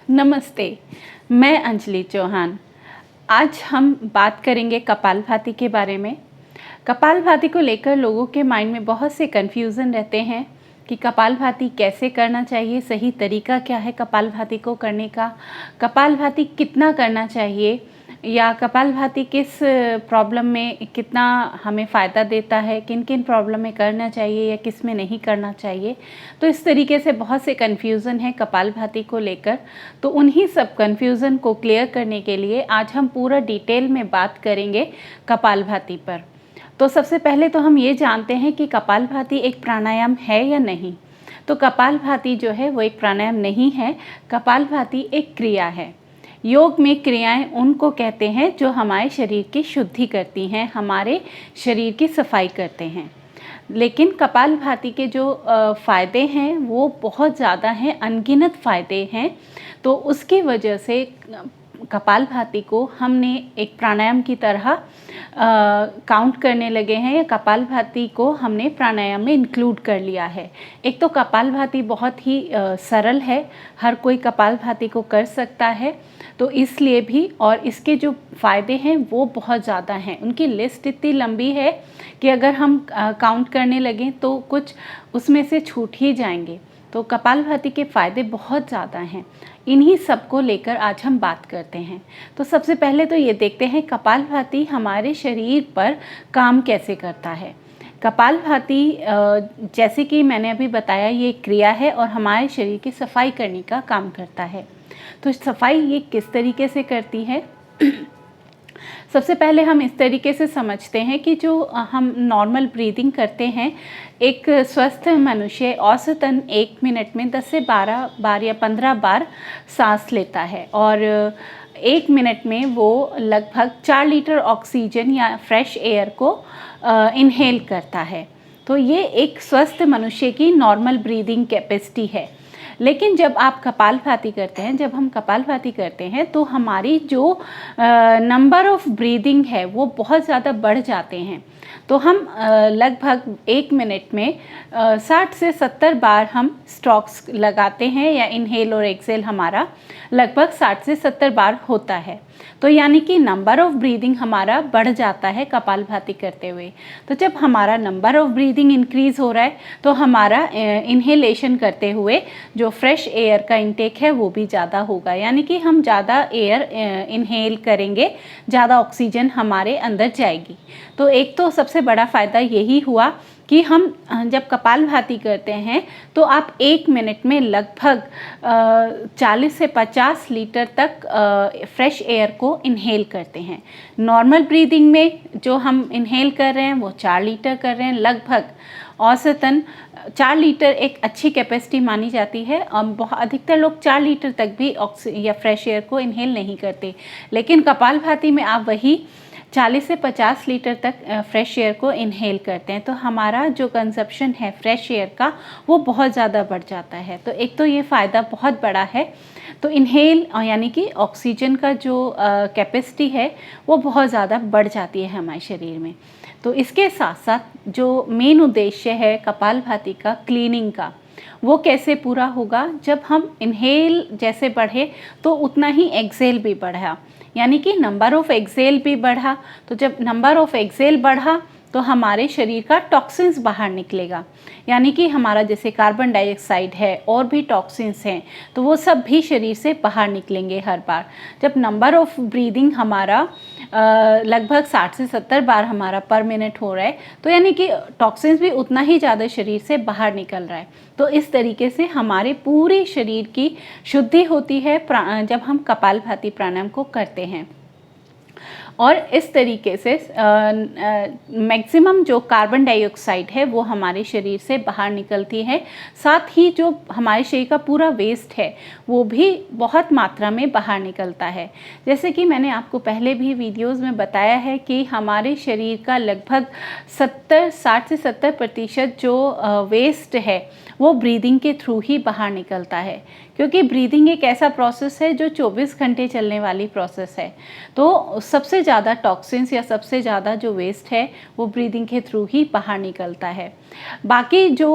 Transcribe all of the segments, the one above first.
नमस्ते, मैं अंजलि चौहान। आज हम बात करेंगे कपालभाति के बारे में। कपालभाति को लेकर लोगों के माइंड में बहुत से कन्फ्यूज़न रहते हैं कि कपालभाति कैसे करना चाहिए, सही तरीका क्या है कपालभाति को करने का, कपालभाति कितना करना चाहिए या कपालभाति किस प्रॉब्लम में कितना हमें फ़ायदा देता है, किन किन प्रॉब्लम में करना चाहिए या किस में नहीं करना चाहिए। तो इस तरीके से बहुत से कन्फ्यूज़न है कपालभाति को लेकर। तो उन्हीं सब कन्फ्यूज़न को क्लियर करने के लिए आज हम पूरा डिटेल में बात करेंगे कपालभाति पर। तो सबसे पहले तो हम ये जानते हैं कि कपालभाति एक प्राणायाम है या नहीं। तो कपालभाति जो है वो एक प्राणायाम नहीं है, कपालभाति एक क्रिया है। योग में क्रियाएं उनको कहते हैं जो हमारे शरीर की शुद्धि करती हैं, हमारे शरीर की सफाई करते हैं। लेकिन कपालभाति के जो फ़ायदे हैं वो बहुत ज़्यादा हैं, अनगिनत फ़ायदे हैं। तो उसकी वजह से कपालभाति को हमने एक प्राणायाम की तरह काउंट करने लगे हैं, या कपालभाति को हमने प्राणायाम में इंक्लूड कर लिया है। एक तो कपालभाति बहुत ही सरल है, हर कोई कपालभाति को कर सकता है, तो इसलिए भी, और इसके जो फ़ायदे हैं वो बहुत ज़्यादा हैं। उनकी लिस्ट इतनी लंबी है कि अगर हम काउंट करने लगें तो कुछ उसमें से छूट ही जाएंगे। तो कपालभाति के फ़ायदे बहुत ज़्यादा हैं। इन्हीं सब को लेकर आज हम बात करते हैं। तो सबसे पहले तो ये देखते हैं कपालभाति हमारे शरीर पर काम कैसे करता है। कपालभाति जैसे कि मैंने अभी बताया, ये क्रिया है और हमारे शरीर की सफाई करने का काम करता है। तो सफाई ये किस तरीके से करती है? सबसे पहले हम इस तरीके से समझते हैं कि जो हम नॉर्मल ब्रीदिंग करते हैं, एक स्वस्थ मनुष्य औसतन 1 मिनट में 10 से 12 बार या 15 बार सांस लेता है, और 1 मिनट में वो लगभग 4 लीटर ऑक्सीजन या फ्रेश एयर को इनहेल करता है। तो ये एक स्वस्थ मनुष्य की नॉर्मल ब्रीदिंग कैपेसिटी है। लेकिन जब आप कपालभाति करते हैं, जब हम कपालभाति करते हैं तो हमारी जो नंबर ऑफ ब्रीदिंग है वो बहुत ज़्यादा बढ़ जाते हैं। तो हम लगभग 1 मिनट में 60 से 70 बार हम स्ट्रोक्स लगाते हैं, या इनहेल और एक्सेल हमारा लगभग 60 से 70 बार होता है। तो यानी कि नंबर ऑफ ब्रीदिंग हमारा बढ़ जाता है कपालभाति करते हुए। तो जब हमारा नंबर ऑफ ब्रीदिंग इंक्रीज़ हो रहा है तो हमारा इनहेलेशन करते हुए जो फ्रेश एयर का इंटेक है वो भी ज़्यादा होगा, यानी कि हम ज़्यादा एयर इनहेल करेंगे, ज़्यादा ऑक्सीजन हमारे अंदर जाएगी। तो एक तो सबसे बड़ा फ़ायदा यही हुआ कि हम जब कपालभाति करते हैं तो आप 1 मिनट में लगभग 40 से 50 लीटर तक फ्रेश एयर को इनहेल करते हैं। नॉर्मल ब्रीदिंग में जो हम इनहेल कर रहे हैं वो 4 लीटर कर रहे हैं, लगभग औसतन 4 लीटर एक अच्छी कैपेसिटी मानी जाती है। बहुत अधिकतर लोग 4 लीटर तक भी या फ्रेश एयर को इनहेल नहीं करते, लेकिन कपालभाति में आप वही 40 से 50 लीटर तक फ्रेश एयर को इनहेल करते हैं। तो हमारा जो कंजप्शन है फ्रेश एयर का वो बहुत ज़्यादा बढ़ जाता है। तो एक तो ये फ़ायदा बहुत बड़ा है। तो इनहेल यानी कि ऑक्सीजन का जो कैपेसिटी है वो बहुत ज़्यादा बढ़ जाती है हमारे शरीर में। तो इसके साथ साथ जो मेन उद्देश्य है कपालभाति का, क्लीनिंग का, वो कैसे पूरा होगा? जब हम इनहेल जैसे बढ़े तो उतना ही एक्सेल भी बढ़ा, यानी कि नंबर ऑफ एक्सेल भी बढ़ा। तो जब नंबर ऑफ एक्सेल बढ़ा तो हमारे शरीर का टॉक्सिन्स बाहर निकलेगा, यानी कि हमारा जैसे कार्बन डाइऑक्साइड है और भी टॉक्सिन्स हैं, तो वो सब भी शरीर से बाहर निकलेंगे हर बार। जब नंबर ऑफ ब्रीदिंग हमारा लगभग 60 से 70 बार हमारा पर मिनट हो रहा है, तो यानी कि टॉक्सिन्स भी उतना ही ज़्यादा शरीर से बाहर निकल रहा है। तो इस तरीके से हमारे पूरे शरीर की शुद्धि होती है जब हम कपालभाति प्राणायाम को करते हैं। और इस तरीके से मैक्सिमम जो कार्बन डाइऑक्साइड है वो हमारे शरीर से बाहर निकलती है। साथ ही जो हमारे शरीर का पूरा वेस्ट है वो भी बहुत मात्रा में बाहर निकलता है। जैसे कि मैंने आपको पहले भी वीडियोज़ में बताया है कि हमारे शरीर का लगभग 60 से 70% जो वेस्ट है वो ब्रीदिंग के थ्रू ही बाहर निकलता है, क्योंकि ब्रीदिंग एक ऐसा प्रोसेस है जो 24 घंटे चलने वाली प्रोसेस है। तो सबसे ज़्यादा टॉक्सिन्स या सबसे ज़्यादा जो वेस्ट है वो ब्रीदिंग के थ्रू ही बाहर निकलता है। बाकी जो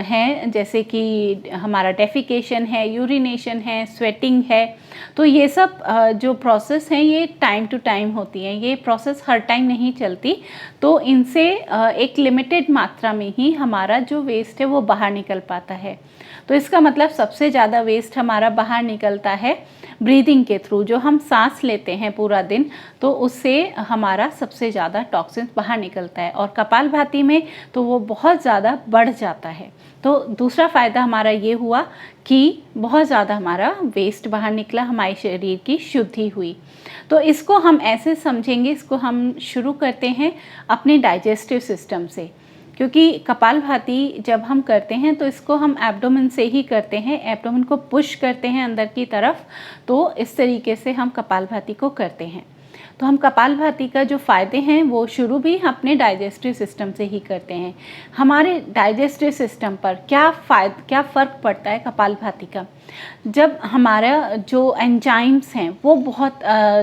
हैं जैसे कि हमारा डेफिकेशन है, यूरिनेशन है, स्वेटिंग है, तो ये सब जो प्रोसेस हैं ये टाइम टू टाइम होती हैं, ये प्रोसेस हर टाइम नहीं चलती। तो इनसे एक लिमिटेड मात्रा में ही हमारा जो वेस्ट है वो बाहर निकल पाता है। तो इसका मतलब सबसे ज़्यादा वेस्ट हमारा बाहर निकलता है ब्रीदिंग के थ्रू। जो हम सांस लेते हैं पूरा दिन, तो उससे हमारा सबसे ज़्यादा टॉक्सिन्स बाहर निकलता है, और कपालभाति में तो वो बहुत ज़्यादा बढ़ जाता है। तो दूसरा फ़ायदा हमारा ये हुआ कि बहुत ज़्यादा हमारा वेस्ट बाहर निकला, हमारे शरीर की शुद्धि हुई। तो इसको हम ऐसे समझेंगे, इसको हम शुरू करते हैं अपने डाइजेस्टिव सिस्टम से, क्योंकि कपालभाति जब हम करते हैं तो इसको हम एब्डोमेन से ही करते हैं, एब्डोमेन को पुश करते हैं अंदर की तरफ। तो इस तरीके से हम कपालभाति को करते हैं। तो हम कपालभाति का जो फ़ायदे हैं वो शुरू भी अपने डाइजेस्टिव सिस्टम से ही करते हैं। हमारे डाइजेस्टिव सिस्टम पर क्या फ़र्क पड़ता है कपालभाति का? जब हमारा जो एंजाइम्स हैं वो बहुत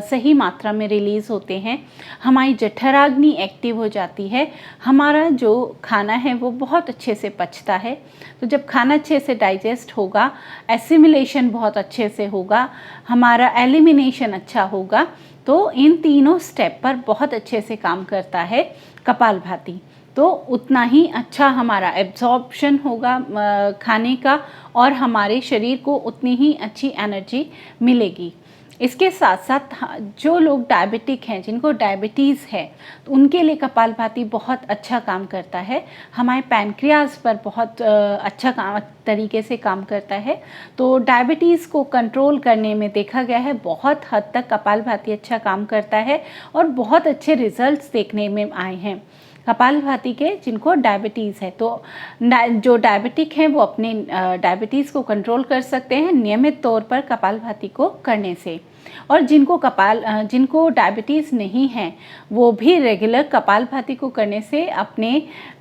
सही मात्रा में रिलीज़ होते हैं, हमारी जठराग्नि एक्टिव हो जाती है, हमारा जो खाना है वो बहुत अच्छे से पचता है। तो जब खाना अच्छे से डाइजेस्ट होगा, एसिमिलेशन बहुत अच्छे से होगा, हमारा एलिमिनेशन अच्छा होगा, तो इन तीनों स्टेप पर बहुत अच्छे से काम करता है कपालभाति। तो उतना ही अच्छा हमारा एब्जॉर्प्शन होगा खाने का, और हमारे शरीर को उतनी ही अच्छी एनर्जी मिलेगी। इसके साथ साथ जो लोग डायबिटिक हैं, जिनको डायबिटीज़ है, तो उनके लिए कपालभाति बहुत अच्छा काम करता है। हमारे पैनक्रियाज पर बहुत अच्छा तरीके से काम करता है। तो डायबिटीज़ को कंट्रोल करने में देखा गया है बहुत हद तक कपालभाति अच्छा काम करता है, और बहुत अच्छे रिजल्ट्स देखने में आए हैं कपालभाति के जिनको डायबिटीज़ है। तो जो डायबिटिक हैं वो अपने डायबिटीज़ को कंट्रोल कर सकते हैं नियमित तौर पर कपालभाति को करने से। और जिनको डायबिटीज़ नहीं है वो भी रेगुलर कपालभाति को करने से अपने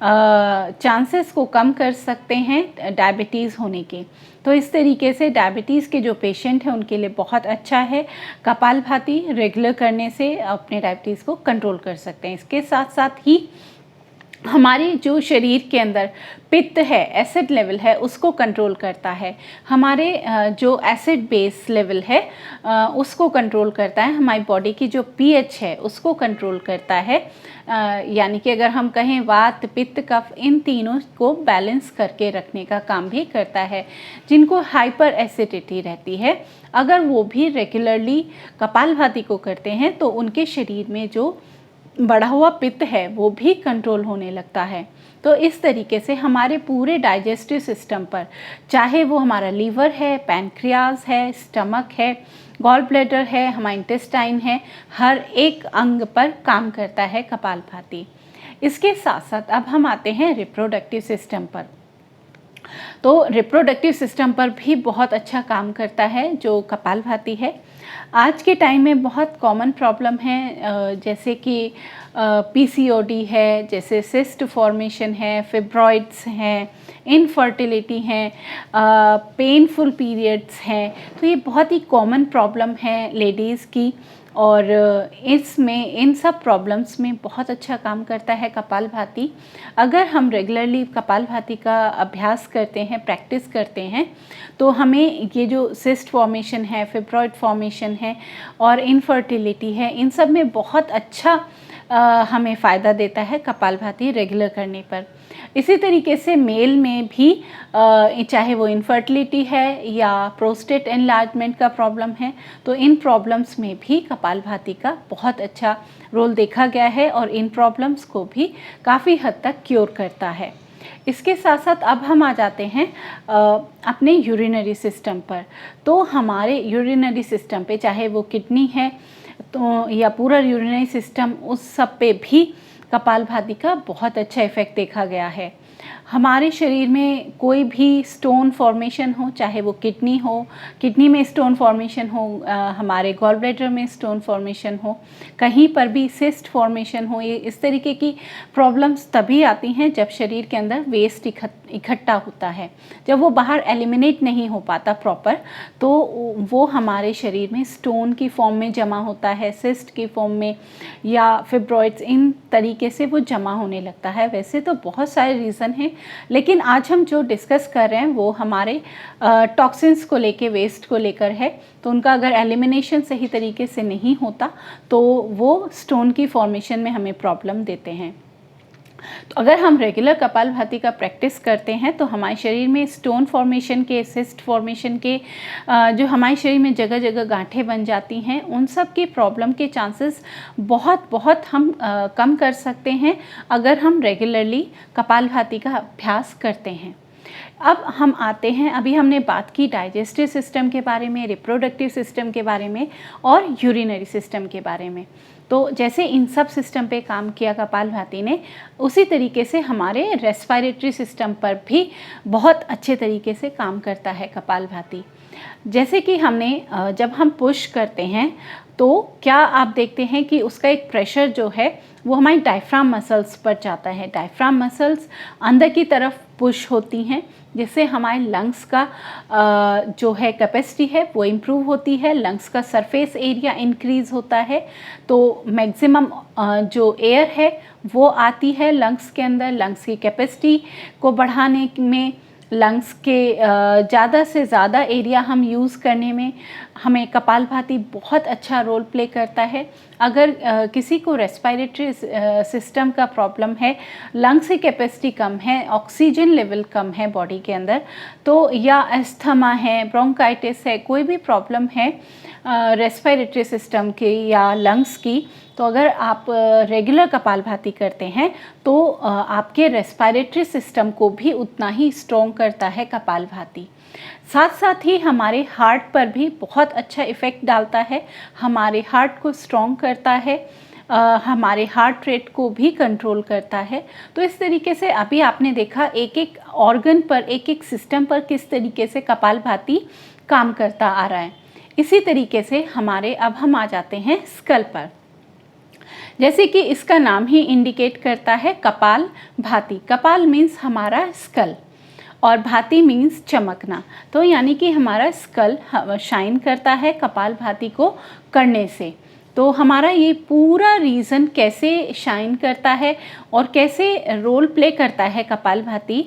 चांसेस को कम कर सकते हैं डायबिटीज़ होने के। तो इस तरीके से डायबिटीज़ के जो पेशेंट हैं उनके लिए बहुत अच्छा है, कपालभाति रेगुलर करने से अपने डायबिटीज़ को कंट्रोल कर सकते हैं। इसके साथ साथ ही हमारे जो शरीर के अंदर पित्त है, एसिड लेवल है, उसको कंट्रोल करता है। हमारे जो एसिड बेस लेवल है उसको कंट्रोल करता है। हमारी बॉडी की जो पीएच है उसको कंट्रोल करता है। यानी कि अगर हम कहें वात, पित्त, कफ, इन तीनों को बैलेंस करके रखने का काम भी करता है। जिनको हाइपर एसिडिटी रहती है, अगर वो भी रेगुलरली कपालभाति को करते हैं तो उनके शरीर में जो बढ़ा हुआ पित्त है वो भी कंट्रोल होने लगता है। तो इस तरीके से हमारे पूरे डाइजेस्टिव सिस्टम पर, चाहे वो हमारा लीवर है, पैनक्रियाज है, स्टमक है, गॉल ब्लैडर है, हमारा इंटेस्टाइन है, हर एक अंग पर काम करता है कपालभाति। इसके साथ साथ अब हम आते हैं रिप्रोडक्टिव सिस्टम पर। तो रिप्रोडक्टिव सिस्टम पर भी बहुत अच्छा काम करता है जो कपालभाति है। आज के टाइम में बहुत कॉमन प्रॉब्लम है, जैसे कि पीसीओडी है, जैसे सिस्ट फॉर्मेशन है, फिब्रॉइड्स हैं, इनफर्टिलिटी हैं, पेनफुल पीरियड्स हैं। तो ये बहुत ही कॉमन प्रॉब्लम है लेडीज़ की, और इसमें इन सब प्रॉब्लम्स में बहुत अच्छा काम करता है कपालभाति। अगर हम रेगुलरली कपालभाति का अभ्यास करते हैं, प्रैक्टिस करते हैं, तो हमें ये जो सिस्ट फॉर्मेशन है, फिब्रॉइड फॉर्मेशन है और इनफर्टिलिटी है, इन सब में बहुत अच्छा हमें फ़ायदा देता है कपालभाति रेगुलर करने पर। इसी तरीके से मेल में भी चाहे वो इनफर्टिलिटी है या प्रोस्टेट एनलार्जमेंट का प्रॉब्लम है, तो इन प्रॉब्लम्स में भी कपालभाति का बहुत अच्छा रोल देखा गया है, और इन प्रॉब्लम्स को भी काफ़ी हद तक क्योर करता है। इसके साथ साथ अब हम आ जाते हैं अपने यूरिनरी सिस्टम पर। तो हमारे यूरिनरी सिस्टम पे, चाहे वो किडनी है तो या पूरा यूरिनरी सिस्टम, उस सब पे भी कपालभाति का बहुत अच्छा इफ़ेक्ट देखा गया है। हमारे शरीर में कोई भी स्टोन फॉर्मेशन हो, चाहे वो किडनी हो, किडनी में स्टोन फॉर्मेशन हो, हमारे गॉल ब्लैडर में स्टोन फॉर्मेशन हो, कहीं पर भी सिस्ट फॉर्मेशन हो, ये इस तरीके की प्रॉब्लम्स तभी आती हैं जब शरीर के अंदर वेस्ट इकट्ठा होता है। जब वो बाहर एलिमिनेट नहीं हो पाता प्रॉपर, तो वो हमारे शरीर में स्टोन की फॉर्म में जमा होता है, सिस्ट की फॉर्म में, या फिब्रॉइड्स, इन तरीके से वो जमा होने लगता है। वैसे तो बहुत सारे रीज़न हैं, लेकिन आज हम जो डिस्कस कर रहे हैं वो हमारे टॉक्सिन्स को लेके, वेस्ट को लेकर है। तो उनका अगर एलिमिनेशन सही तरीके से नहीं होता तो वो स्टोन की फॉर्मेशन में हमें प्रॉब्लम देते हैं। तो अगर हम रेगुलर कपालभाति का प्रैक्टिस करते हैं तो हमारे शरीर में स्टोन फॉर्मेशन के, सिस्ट फॉर्मेशन के, जो हमारे शरीर में जगह जगह गांठें बन जाती हैं, उन सब की प्रॉब्लम के चांसेस बहुत हम कम कर सकते हैं अगर हम रेगुलरली कपालभाति का अभ्यास करते हैं। अब हम आते हैं, अभी हमने बात की डाइजेस्टिव सिस्टम के बारे में, रिप्रोडक्टिव सिस्टम के बारे में और यूरिनरी सिस्टम के बारे में। तो जैसे इन सब सिस्टम पे काम किया कपालभाति ने, उसी तरीके से हमारे रेस्पिरेटरी सिस्टम पर भी बहुत अच्छे तरीके से काम करता है कपालभाति। जैसे कि हमने जब हम पुश करते हैं तो क्या आप देखते हैं कि उसका एक प्रेशर जो है वो हमारी डायफ्राम मसल्स पर जाता है। डायफ्राम मसल्स अंदर की तरफ पुश होती हैं, जिससे हमारे लंग्स का जो है कैपेसिटी है वो इम्प्रूव होती है, लंग्स का सरफेस एरिया इंक्रीज़ होता है, तो मैक्सिमम जो एयर है वो आती है लंग्स के अंदर। लंग्स की कैपेसिटी को बढ़ाने में, लंग्स के ज़्यादा से ज़्यादा एरिया हम यूज़ करने में हमें कपालभाति बहुत अच्छा रोल प्ले करता है। अगर किसी को रेस्पिरेटरी सिस्टम का प्रॉब्लम है, लंग्स की कैपेसिटी कम है, ऑक्सीजन लेवल कम है बॉडी के अंदर, तो या अस्थमा है, ब्रोंकाइटिस है, कोई भी प्रॉब्लम है रेस्पिरेटरी सिस्टम की या लंग्स की, तो अगर आप रेगुलर कपालभाति करते हैं तो आपके रेस्पिरेटरी सिस्टम को भी उतना ही स्ट्रॉन्ग करता है कपालभाति। साथ साथ ही हमारे हार्ट पर भी बहुत अच्छा इफ़ेक्ट डालता है, हमारे हार्ट को स्ट्रॉन्ग करता है, हमारे हार्ट रेट को भी कंट्रोल करता है। तो इस तरीके से अभी आपने देखा एक एक ऑर्गन पर, एक एक सिस्टम पर किस तरीके से कपालभाति काम करता आ रहा है। इसी तरीके से हमारे अब हम आ जाते हैं स्कल पर। जैसे कि इसका नाम ही इंडिकेट करता है कपाल भाति। कपाल मीन्स हमारा स्कल और भाति मीन्स चमकना। तो यानी कि हमारा स्कल शाइन करता है कपाल भाति को करने से। तो हमारा ये पूरा रीज़न कैसे शाइन करता है और कैसे रोल प्ले करता है कपाल भाति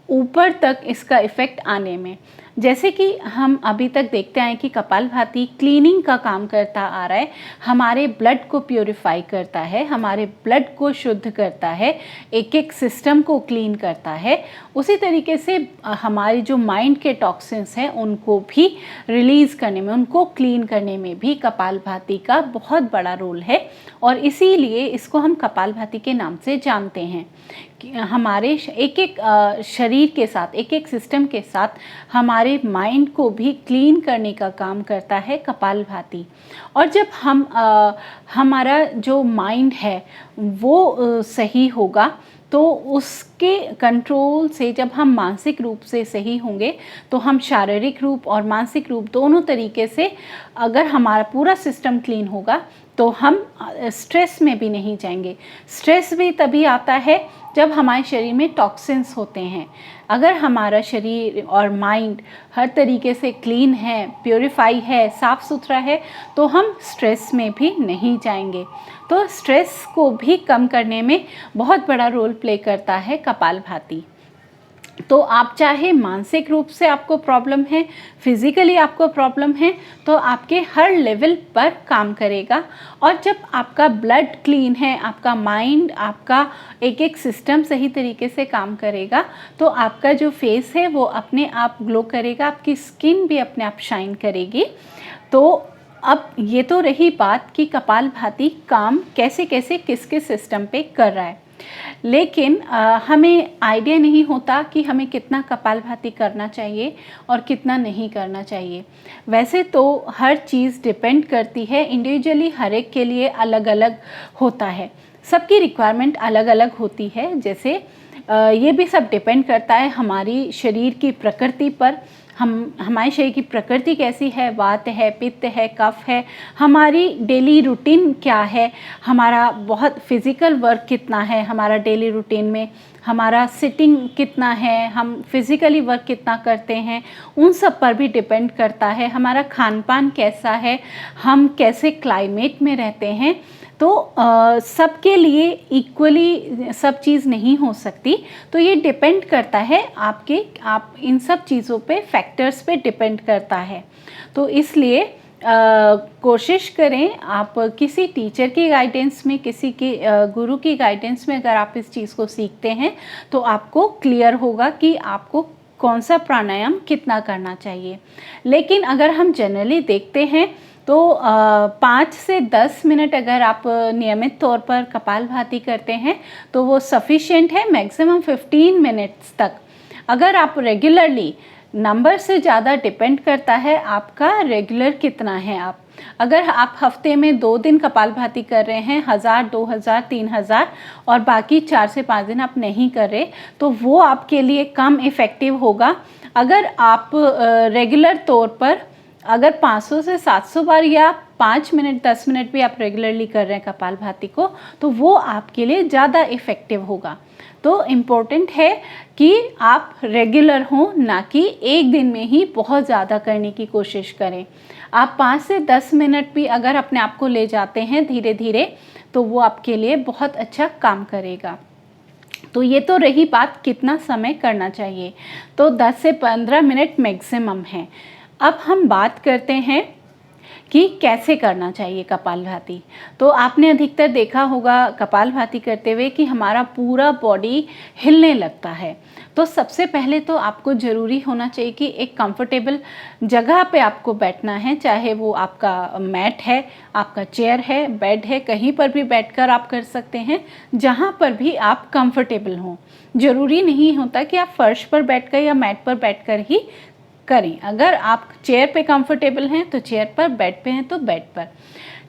ऊपर तक इसका इफ़ेक्ट आने में। जैसे कि हम अभी तक देखते आए कि कपालभाति क्लीनिंग का काम करता आ रहा है, हमारे ब्लड को प्योरीफाई करता है, हमारे ब्लड को शुद्ध करता है, एक एक सिस्टम को क्लीन करता है। उसी तरीके से हमारे जो माइंड के टॉक्सिन्स हैं उनको भी रिलीज़ करने में, उनको क्लीन करने में भी कपालभाति का बहुत बड़ा रोल है और इसीलिए इसको हम कपालभाति के नाम से जानते हैं। हमारे एक एक शरीर के साथ, एक एक सिस्टम के साथ हमारे माइंड को भी क्लीन करने का काम करता है कपालभाति। और जब हम हमारा जो माइंड है वो सही होगा तो उसके कंट्रोल से, जब हम मानसिक रूप से सही होंगे तो हम शारीरिक रूप और मानसिक रूप दोनों तरीके से, अगर हमारा पूरा सिस्टम क्लीन होगा तो हम स्ट्रेस में भी नहीं जाएंगे। स्ट्रेस भी तभी आता है जब हमारे शरीर में टॉक्सिन्स होते हैं। अगर हमारा शरीर और माइंड हर तरीके से क्लीन है, प्योरीफाई है, साफ़ सुथरा है, तो हम स्ट्रेस में भी नहीं जाएंगे। तो स्ट्रेस को भी कम करने में बहुत बड़ा रोल प्ले करता है कपालभाति। तो आप चाहे मानसिक रूप से आपको प्रॉब्लम है, फिज़िकली आपको प्रॉब्लम है, तो आपके हर लेवल पर काम करेगा। और जब आपका ब्लड क्लीन है, आपका माइंड, आपका एक एक सिस्टम सही तरीके से काम करेगा, तो आपका जो फेस है वो अपने आप ग्लो करेगा, आपकी स्किन भी अपने आप शाइन करेगी। तो अब ये तो रही बात कि कपालभाति काम कैसे कैसे किस किस सिस्टम पे कर रहा है, लेकिन हमें आइडिया नहीं होता कि हमें कितना कपालभाति करना चाहिए और कितना नहीं करना चाहिए। वैसे तो हर चीज़ डिपेंड करती है इंडिविजुअली, हर एक के लिए अलग अलग होता है, सबकी रिक्वायरमेंट अलग अलग होती है। जैसे ये भी सब डिपेंड करता है हमारी शरीर की प्रकृति पर। हमारे शरीर की प्रकृति कैसी है, वात है, पित्त है, कफ है, हमारी डेली रूटीन क्या है, हमारा बहुत फिज़िकल वर्क कितना है हमारा डेली रूटीन में, हमारा सिटिंग कितना है, हम फिज़िकली वर्क कितना करते हैं, उन सब पर भी डिपेंड करता है। हमारा खान पान कैसा है, हम कैसे क्लाइमेट में रहते हैं। तो सबके लिए इक्वली सब चीज़ नहीं हो सकती। तो ये डिपेंड करता है आप इन सब चीज़ों पे, फैक्टर्स पे डिपेंड करता है। तो इसलिए कोशिश करें आप किसी टीचर की गाइडेंस में, किसी के गुरु की गाइडेंस में अगर आप इस चीज़ को सीखते हैं तो आपको क्लियर होगा कि आपको कौन सा प्राणायाम कितना करना चाहिए। लेकिन अगर हम जनरली देखते हैं तो 5 से 10 मिनट अगर आप नियमित तौर पर कपालभाति करते हैं तो वो सफिशिएंट है। मैक्सिमम 15 मिनट्स तक अगर आप रेगुलरली, नंबर से ज़्यादा डिपेंड करता है आपका रेगुलर कितना है। आप अगर आप हफ्ते में 2 दिन कपालभाति कर रहे हैं, 1000, 2000, 3000 और बाकी 4 से 5 दिन आप नहीं कर रहे, तो वो आपके लिए कम इफ़ेक्टिव होगा। अगर आप रेगुलर तौर पर अगर 500 से 700 बार या 5 मिनट 10 मिनट भी आप रेगुलरली कर रहे हैं कपालभाति को, तो वो आपके लिए ज़्यादा इफ़ेक्टिव होगा। तो इम्पोर्टेंट है कि आप रेगुलर हों, ना कि एक दिन में ही बहुत ज़्यादा करने की कोशिश करें। आप 5 से 10 मिनट भी अगर अपने आप को ले जाते हैं धीरे धीरे, तो वो आपके लिए बहुत अच्छा काम करेगा। तो ये तो रही बात कितना समय करना चाहिए, तो 10 से 15 मिनट मैक्सिमम है। अब हम बात करते हैं कि कैसे करना चाहिए कपालभाति। तो आपने अधिकतर देखा होगा कपालभाति करते हुए कि हमारा पूरा बॉडी हिलने लगता है। तो सबसे पहले तो आपको ज़रूरी होना चाहिए कि एक कंफर्टेबल जगह पे आपको बैठना है, चाहे वो आपका मैट है, आपका चेयर है, बेड है, कहीं पर भी बैठकर आप कर सकते हैं, जहाँ पर भी आप कंफर्टेबल हों। ज़रूरी नहीं होता कि आप फर्श पर बैठकर या मैट पर बैठकर ही करें। अगर आप चेयर पे कंफर्टेबल हैं तो चेयर पर, बेड पे हैं तो बेड पर,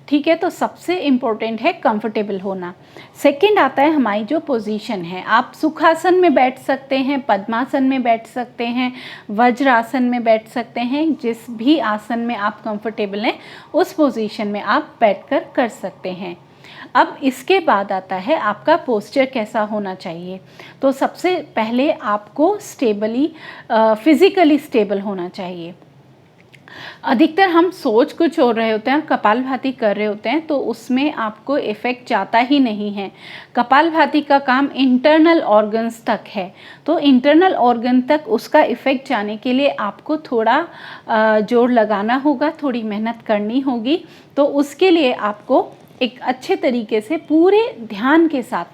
ठीक है। तो सबसे इम्पोर्टेंट है कंफर्टेबल होना। सेकंड आता है हमारी जो पोजीशन है। आप सुखासन में बैठ सकते हैं, पद्मासन में बैठ सकते हैं, वज्रासन में बैठ सकते हैं, जिस भी आसन में आप कंफर्टेबल हैं उस पोजीशन में आप बैठकर कर सकते हैं। अब इसके बाद आता है आपका पोस्चर कैसा होना चाहिए। तो सबसे पहले आपको फिज़िकली स्टेबल होना चाहिए। अधिकतर हम सोच कुछ और रहे होते हैं, कपालभाति कर रहे होते हैं, तो उसमें आपको इफ़ेक्ट जाता ही नहीं है। कपालभाति का काम इंटरनल ऑर्गन्स तक है, तो इंटरनल ऑर्गन तक उसका इफ़ेक्ट जाने के लिए आपको थोड़ा जोर लगाना होगा, थोड़ी मेहनत करनी होगी। तो उसके लिए आपको एक अच्छे तरीके से पूरे ध्यान के साथ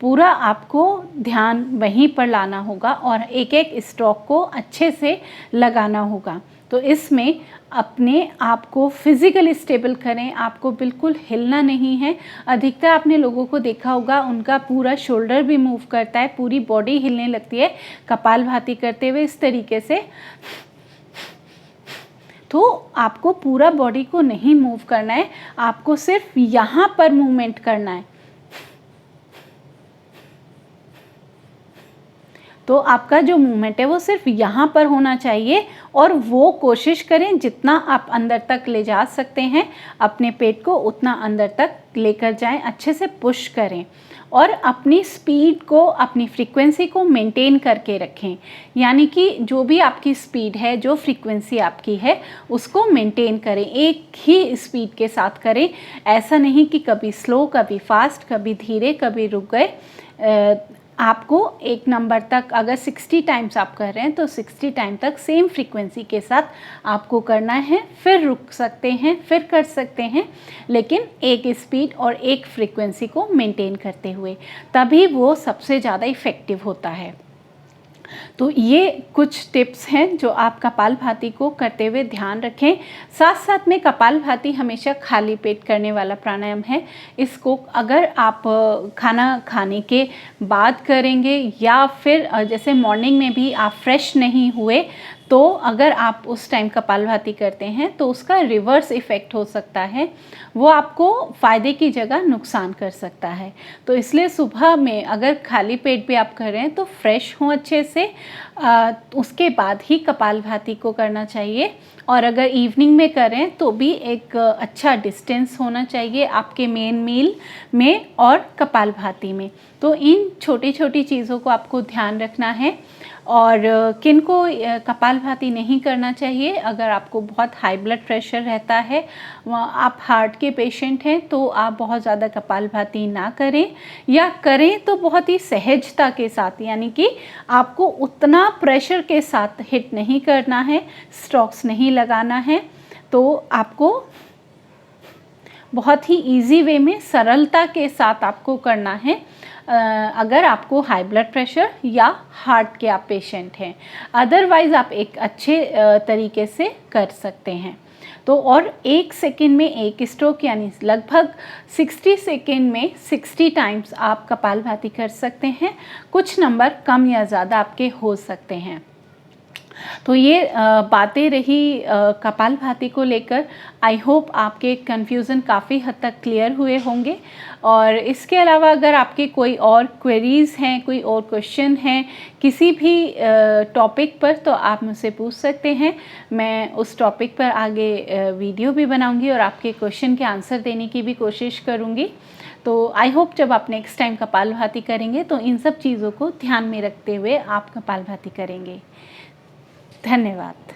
पूरा आपको ध्यान वहीं पर लाना होगा और एक एक स्ट्रोक को अच्छे से लगाना होगा। तो इसमें अपने आप को फिज़िकली स्टेबल करें, आपको बिल्कुल हिलना नहीं है। अधिकतर आपने लोगों को देखा होगा उनका पूरा शोल्डर भी मूव करता है, पूरी बॉडी हिलने लगती है कपालभाति करते हुए इस तरीके से। तो आपको पूरा बॉडी को नहीं मूव करना है, आपको सिर्फ यहाँ पर मूवमेंट करना है। तो आपका जो मूवमेंट है वो सिर्फ यहाँ पर होना चाहिए और वो कोशिश करें जितना आप अंदर तक ले जा सकते हैं अपने पेट को उतना अंदर तक लेकर जाएं, अच्छे से पुश करें और अपनी स्पीड को, अपनी फ्रीक्वेंसी को मेंटेन करके रखें। यानी कि जो भी आपकी स्पीड है, जो फ्रीक्वेंसी आपकी है उसको मेंटेन करें, एक ही स्पीड के साथ करें। ऐसा नहीं कि कभी स्लो, कभी फास्ट, कभी धीरे, कभी रुक गए। आपको एक नंबर तक अगर 60 टाइम्स आप कर रहे हैं तो 60 टाइम तक सेम फ्रीक्वेंसी के साथ आपको करना है, फिर रुक सकते हैं, फिर कर सकते हैं, लेकिन एक स्पीड और एक फ्रीक्वेंसी को मेंटेन करते हुए, तभी वो सबसे ज़्यादा इफ़ेक्टिव होता है। तो ये कुछ टिप्स हैं जो आप कपालभाति को करते हुए ध्यान रखें। साथ साथ में कपालभाति हमेशा खाली पेट करने वाला प्राणायाम है। इसको अगर आप खाना खाने के बाद करेंगे या फिर जैसे मॉर्निंग में भी आप फ्रेश नहीं हुए तो अगर आप उस टाइम कपालभाति करते हैं तो उसका रिवर्स इफ़ेक्ट हो सकता है, वो आपको फ़ायदे की जगह नुकसान कर सकता है। तो इसलिए सुबह में अगर खाली पेट भी आप कर रहे हैं तो फ्रेश हों अच्छे से, उसके बाद ही कपालभाति को करना चाहिए। और अगर इवनिंग में करें तो भी एक अच्छा डिस्टेंस होना चाहिए आपके मेन मील में और कपालभाति में। तो इन छोटी छोटी चीज़ों को आपको ध्यान रखना है। और किनको कपालभाति नहीं करना चाहिए, अगर आपको बहुत हाई ब्लड प्रेशर रहता है, आप हार्ट के पेशेंट हैं, तो आप बहुत ज़्यादा कपालभाति ना करें, या करें तो बहुत ही सहजता के साथ, यानी कि आपको उतना प्रेशर के साथ हिट नहीं करना है, स्ट्रोक्स नहीं लगाना है। तो आपको बहुत ही इजी वे में सरलता के साथ आपको करना है, अगर आपको हाई ब्लड प्रेशर या हार्ट के आप पेशेंट हैं। अदरवाइज़ आप एक अच्छे तरीके से कर सकते हैं। तो और 1 सेकेंड में 1 स्ट्रोक, यानी लगभग 60 सेकेंड में 60 टाइम्स आप कपालभाति कर सकते हैं। कुछ नंबर कम या ज़्यादा आपके हो सकते हैं। तो ये बातें रही कपालभाति को लेकर। आई होप आपके कन्फ्यूज़न काफ़ी हद तक क्लियर हुए होंगे। और इसके अलावा अगर आपके कोई और क्वेरीज़ हैं, कोई और क्वेश्चन हैं किसी भी टॉपिक पर, तो आप मुझसे पूछ सकते हैं। मैं उस टॉपिक पर आगे वीडियो भी बनाऊंगी और आपके क्वेश्चन के आंसर देने की भी कोशिश करूंगी। तो आई होप जब आप नेक्स्ट टाइम कपालभाति करेंगे तो इन सब चीज़ों को ध्यान में रखते हुए आप कपालभाति करेंगे। धन्यवाद।